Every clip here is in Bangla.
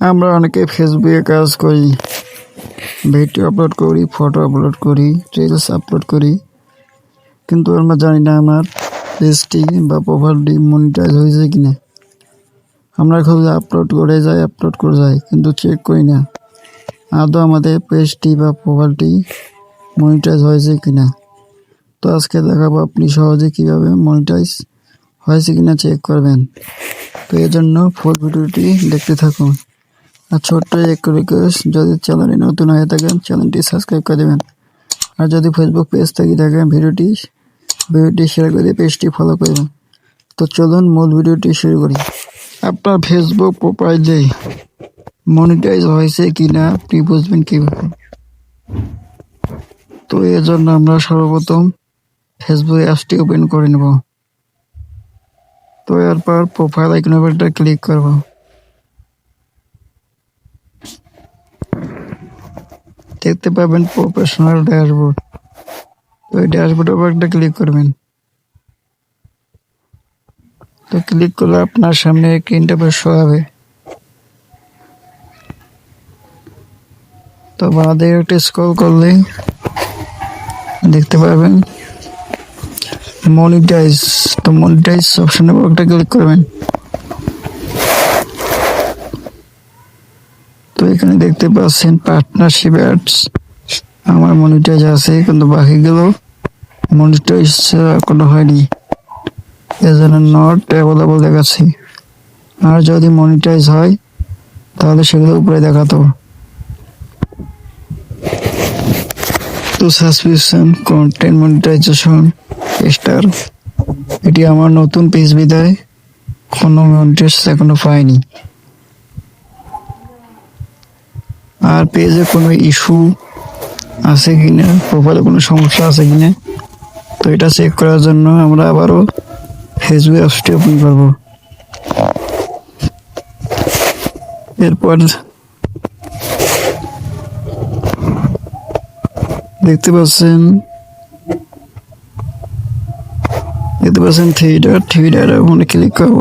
আমরা অনেকে ফেসবুকে কাজ করি, ভিডিও আপলোড করি, ফটো আপলোড করি, রিলস আপলোড করি, কিন্তু আমরা জানি না আমার পেজটি বা প্রোফাইলটি মনিটাইজ হয়েছে কিনা। আমরা খুব আপলোড করে যাই কিন্তু চেক করি না আদৌ আমাদের পেজটি বা প্রোফাইলটি মনিটাইজ হয়েছে কিনা। তো আজকে দেখাবো আপনি সহজে কিভাবে মনিটাইজ হয়েছে কিনা চেক করবেন। তো এর জন্য ফুল ভিডিওটি দেখতে থাকুন। আর ছোট্ট এক রিকোয়েস্ট, যদি চ্যানেলে নতুন হয়ে থাকেন চ্যানেলটি সাবস্ক্রাইব করে দেবেন। আর যদি ফেসবুক পেজ থেকে থাকেন ভিডিওটি শেয়ার করে পেজটি ফলো করবেন। তো চলুন মূল ভিডিওটি শুরু করি। আপনার ফেসবুক প্রোফাইলে মনিটাইজ হয়েছে কিনা আপনি বুঝবেন কীভাবে। তো এর জন্য আমরা সর্বপ্রথম ফেসবুক অ্যাপসটি ওপেন করে নেব। তো এরপর প্রোফাইল আইকনের উপর একটা ক্লিক করব। দেখতে পাবেন প্রফেশনাল ড্যাশবোর্ড। তো এই ড্যাশবোর্ডের উপর একটা ক্লিক করবেন। তো ক্লিক করলে আপনার সামনে একটি ইন্টারফেস শো হবে। তো বাঁদিকে একটু স্ক্রল করলে দেখতে পাবেন মনিটাইজ। তো মনিটাইজ অপশনের উপর একটা ক্লিক করবেন। তো এখানে দেখতে পাচ্ছেন পার্টনারশিপ অ্যাডস আমার মনিটাইজ আছে, কিন্তু বাকিগুলো মনিটাইজ এখনো হয়নি, এজন্য নট অ্যাভেলেবল দেখাচ্ছি। আর যদি মনিটাইজ হয় তাহলে সেগুলো উপরে দেখাতো। তো সাবস্ক্রিপশন কন্টেন্ট মনিটাইজেশন স্টার, এটি আমার নতুন পেজ বিদায় কোনো মনিটাইজ এখনো পাইনি। আর পেজে কোনো ইস্যু আছে কিনা, প্রোফাইলে কোনো সমস্যা আছে কিনা, তো এটা চেক করার জন্য আমরা আবারও ফেসবুক অ্যাপসটি ওপেন করব। এরপর দেখতে পাচ্ছেন থ্রি ডট ওখানে ক্লিক করব।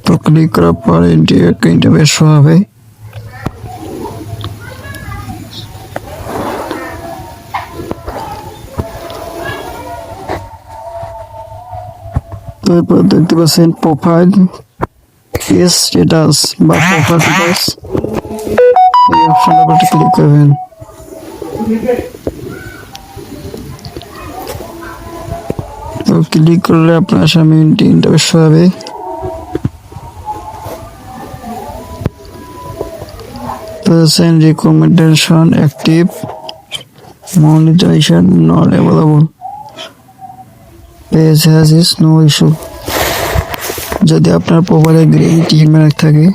তো ক্লিক করার পর ইন্টারফেস শো হবে। তারপর দেখতে পাচ্ছেন প্রোফাইল স্ট্যাটাস বা প্রোফাইল স্ট্যাটাস, এই অপশনের উপর ক্লিক করবেন। তো ক্লিক করলে আপনার সামনে ইন্টারফেস শো হবে। তো recommendation active, monetization not available, page has no issue. যদি আপনার প্রোফাইলে গ্রিন টিক মার্ক থাকে